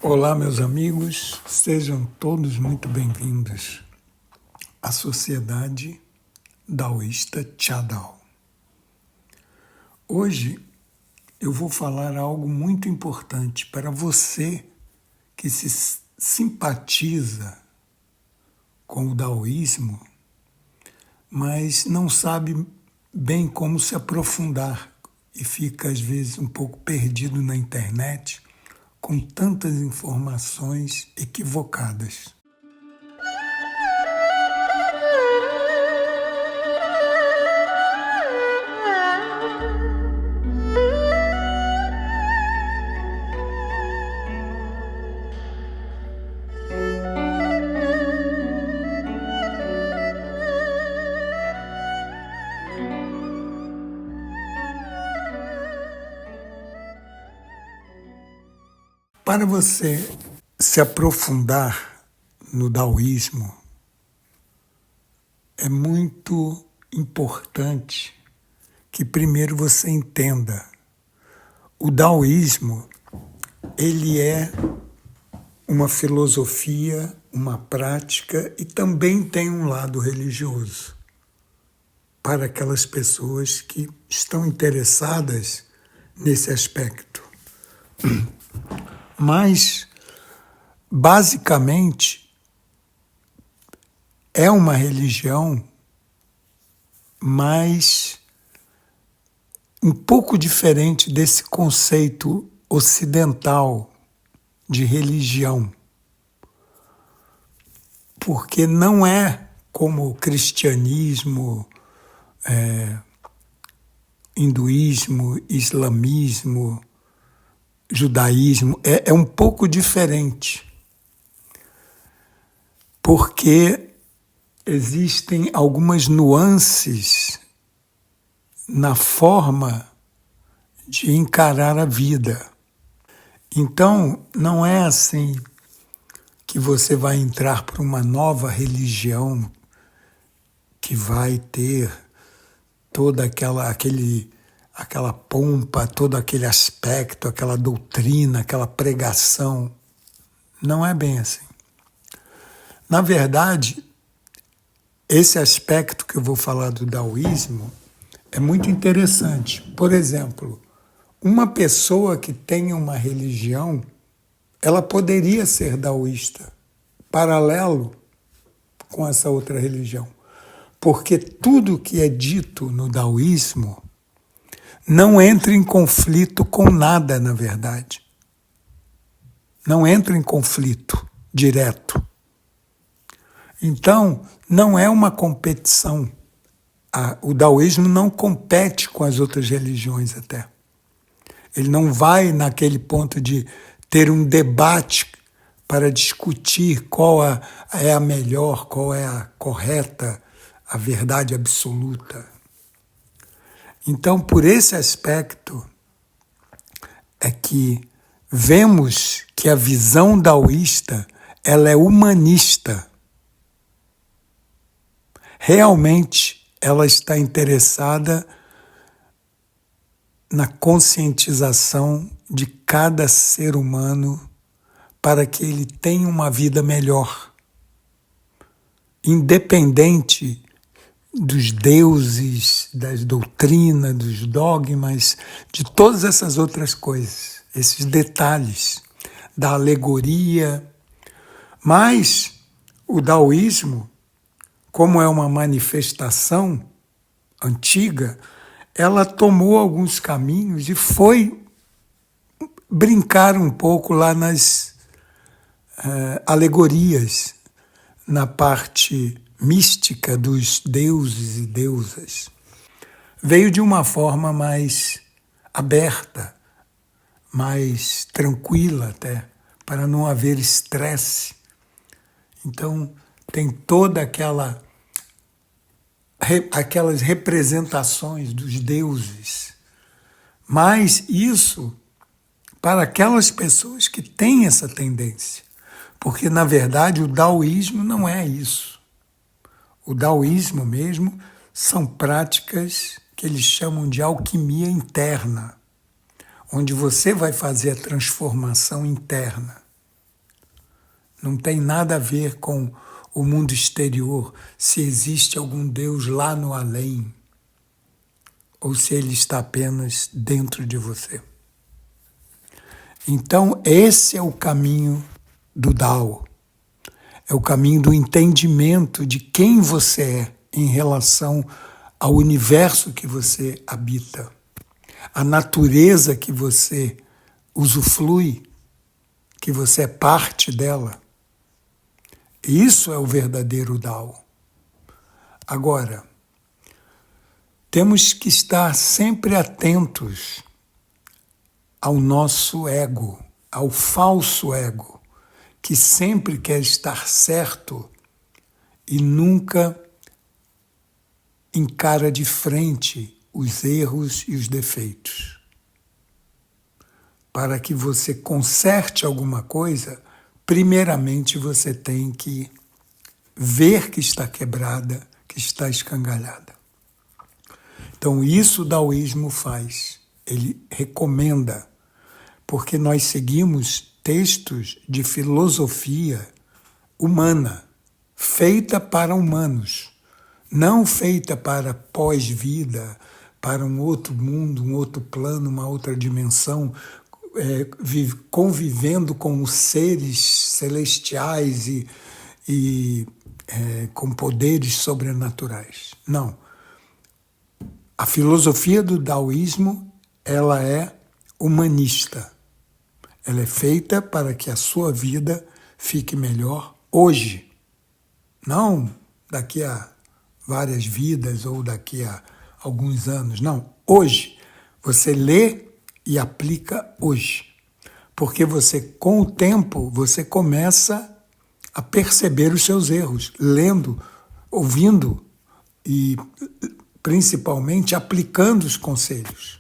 Olá, meus amigos, sejam todos muito bem-vindos à Sociedade Daoísta Chadao. Hoje eu vou falar algo muito importante para você que se simpatiza com o daoísmo, mas não sabe bem como se aprofundar e fica às vezes um pouco perdido na internet com tantas informações equivocadas. Para você se aprofundar no daoísmo, é muito importante que primeiro você entenda. O daoísmo, ele é uma filosofia, uma prática e também tem um lado religioso para aquelas pessoas que estão interessadas nesse aspecto. Mas, basicamente, é uma religião, mas um pouco diferente desse conceito ocidental de religião. Porque não é como o cristianismo, hinduísmo, islamismo, judaísmo, é um pouco diferente, porque existem algumas nuances na forma de encarar a vida. Então, não é assim que você vai entrar para uma nova religião que vai ter toda aquela pompa, todo aquele aspecto, aquela doutrina, aquela pregação. Não é bem assim. Na verdade, esse aspecto que eu vou falar do daoísmo é muito interessante. Por exemplo, uma pessoa que tenha uma religião, ela poderia ser daoísta, paralelo com essa outra religião. Porque tudo que é dito no daoísmo não entra em conflito com nada, na verdade. Não entra em conflito direto. Então, não é uma competição. O daoísmo não compete com as outras religiões até. Ele não vai naquele ponto de ter um debate para discutir qual é a melhor, qual é a correta, a verdade absoluta. Então, por esse aspecto, é que vemos que a visão daoísta, ela é humanista. Realmente, ela está interessada na conscientização de cada ser humano para que ele tenha uma vida melhor, independente dos deuses, das doutrinas, dos dogmas, de todas essas outras coisas, esses detalhes da alegoria. Mas o daoísmo, como é uma manifestação antiga, ela tomou alguns caminhos e foi brincar um pouco lá nas alegorias, na parte mística dos deuses e deusas. Veio de uma forma mais aberta, mais tranquila até, para não haver estresse. Então, tem toda aquelas representações dos deuses. Mas isso para aquelas pessoas que têm essa tendência. Porque, na verdade, o daoísmo não é isso. O daoísmo mesmo são práticas que eles chamam de alquimia interna, onde você vai fazer a transformação interna. Não tem nada a ver com o mundo exterior, se existe algum Deus lá no além, ou se ele está apenas dentro de você. Então, esse é o caminho do Tao. É o caminho do entendimento de quem você é em relação ao universo que você habita, a natureza que você usufrui, que você é parte dela. Isso é o verdadeiro Tao. Agora, temos que estar sempre atentos ao nosso ego, ao falso ego, que sempre quer estar certo e nunca encara de frente os erros e os defeitos. Para que você conserte alguma coisa, primeiramente você tem que ver que está quebrada, que está escangalhada. Então isso o taoísmo faz, ele recomenda, porque nós seguimos textos de filosofia humana, feita para humanos, não feita para pós-vida, para um outro mundo, um outro plano, uma outra dimensão, convivendo com os seres celestiais e com poderes sobrenaturais. Não. A filosofia do taoísmo, ela é humanista. Ela é feita para que a sua vida fique melhor hoje, não daqui a várias vidas ou daqui a alguns anos, não, hoje. Você lê e aplica hoje, porque você, com o tempo, você começa a perceber os seus erros, lendo, ouvindo e principalmente aplicando os conselhos.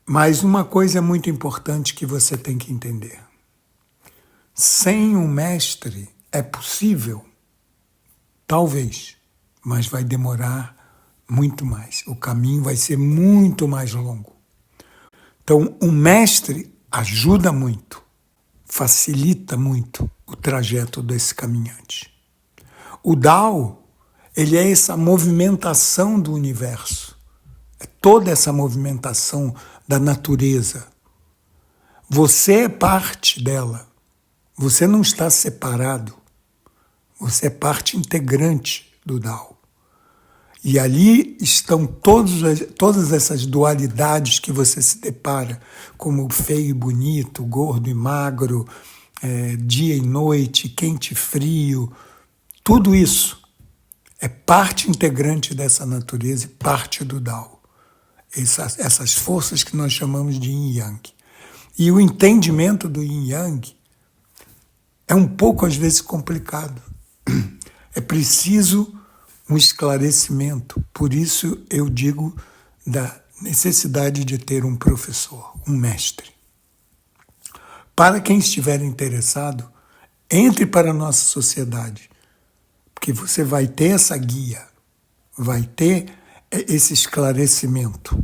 Mas uma coisa muito importante que você tem que entender: sem um mestre é possível, talvez, mas vai demorar muito mais. O caminho vai ser muito mais longo. Então, um mestre ajuda muito, facilita muito o trajeto desse caminhante. O Tao, ele é essa movimentação do universo, é toda essa movimentação da natureza. Você é parte dela, você não está separado, você é parte integrante do Tao. E ali estão todas essas dualidades que você se depara, como feio e bonito, gordo e magro, dia e noite, quente e frio. Tudo isso é parte integrante dessa natureza e parte do Tao. Essas forças que nós chamamos de Yin e Yang. E o entendimento do Yin e Yang é um pouco, às vezes, complicado. É preciso um esclarecimento. Por isso eu digo da necessidade de ter um professor, um mestre. Para quem estiver interessado, entre para a nossa sociedade, porque você vai ter essa guia, vai ter esse esclarecimento.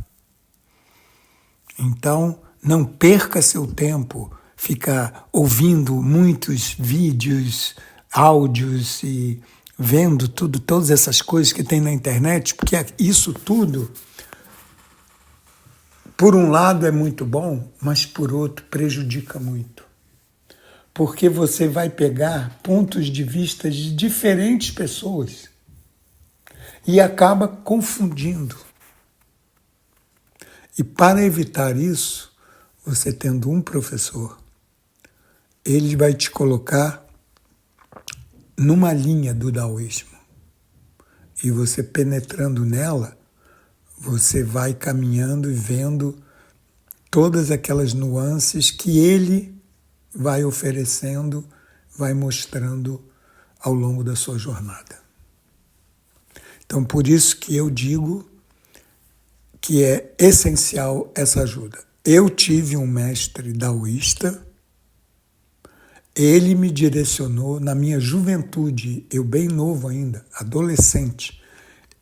Então, não perca seu tempo ficar ouvindo muitos vídeos, áudios e vendo todas essas coisas que tem na internet, porque isso tudo, por um lado é muito bom, mas por outro prejudica muito. Porque você vai pegar pontos de vista de diferentes pessoas e acaba confundindo. E para evitar isso, você tendo um professor, ele vai te colocar numa linha do taoísmo. E você penetrando nela, você vai caminhando e vendo todas aquelas nuances que ele vai oferecendo, vai mostrando ao longo da sua jornada. Então, por isso que eu digo que é essencial essa ajuda. Eu tive um mestre taoísta. Ele me direcionou na minha juventude, eu bem novo ainda, adolescente.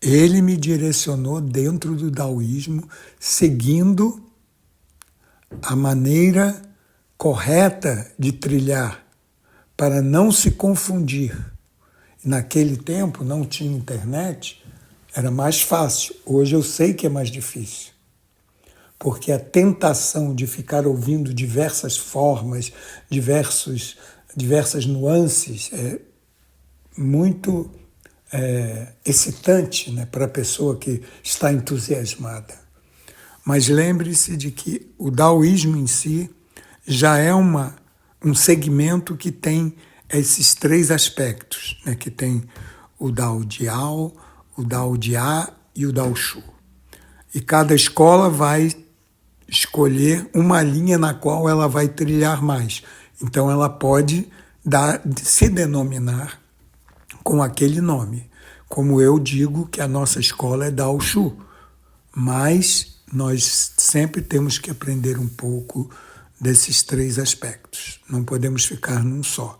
Ele me direcionou dentro do taoísmo, seguindo a maneira correta de trilhar para não se confundir. Naquele tempo não tinha internet, era mais fácil. Hoje eu sei que é mais difícil, porque a tentação de ficar ouvindo diversas formas, diversas nuances é muito excitante, né, para a pessoa que está entusiasmada. Mas lembre-se de que o daoísmo em si já é um segmento que tem esses três aspectos, né, que tem o Dao de Ao, o Dao de A e o Dao Shu. E cada escola vai escolher uma linha na qual ela vai trilhar mais. Então ela pode se denominar com aquele nome. Como eu digo que a nossa escola é Dao Shu, mas nós sempre temos que aprender um pouco desses três aspectos. Não podemos ficar num só.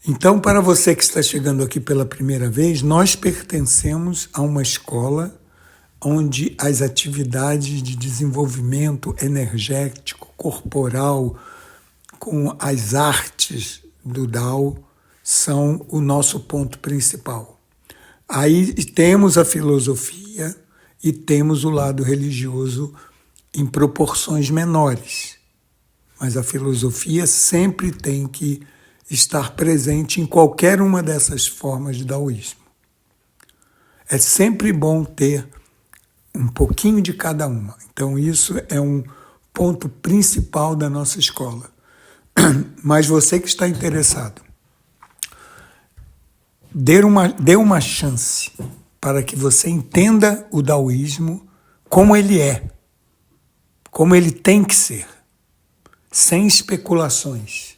Então, para você que está chegando aqui pela primeira vez, nós pertencemos a uma escola onde as atividades de desenvolvimento energético, corporal, com as artes do Dao, são o nosso ponto principal. Aí temos a filosofia e temos o lado religioso em proporções menores. Mas a filosofia sempre tem que estar presente em qualquer uma dessas formas de daoísmo. É sempre bom ter um pouquinho de cada uma. Então isso é um ponto principal da nossa escola. Mas você que está interessado, dê uma chance para que você entenda o daoísmo como ele é, como ele tem que ser, sem especulações.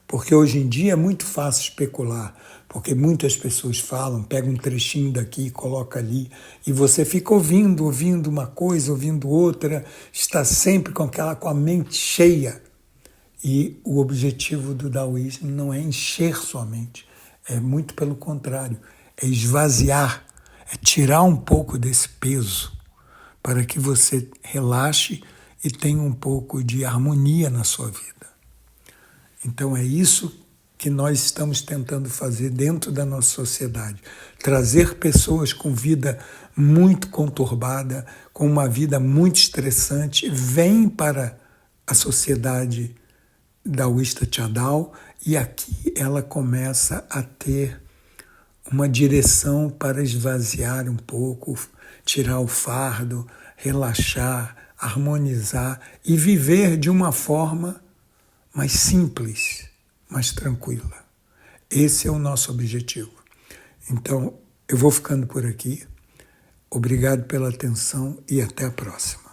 Porque hoje em dia é muito fácil especular, porque muitas pessoas falam, pega um trechinho daqui e coloca ali, e você fica ouvindo uma coisa, ouvindo outra, está sempre com a mente cheia. E o objetivo do daoísmo não é encher sua mente, é muito pelo contrário, é esvaziar, é tirar um pouco desse peso, para que você relaxe e tenha um pouco de harmonia na sua vida. Então é isso que nós estamos tentando fazer dentro da nossa sociedade. Trazer pessoas com vida muito conturbada, com uma vida muito estressante, vêm para a sociedade daoísta Chadao e aqui ela começa a ter uma direção para esvaziar um pouco, tirar o fardo, relaxar, harmonizar e viver de uma forma mais simples, mais tranquila. Esse é o nosso objetivo. Então, eu vou ficando por aqui. Obrigado pela atenção e até a próxima.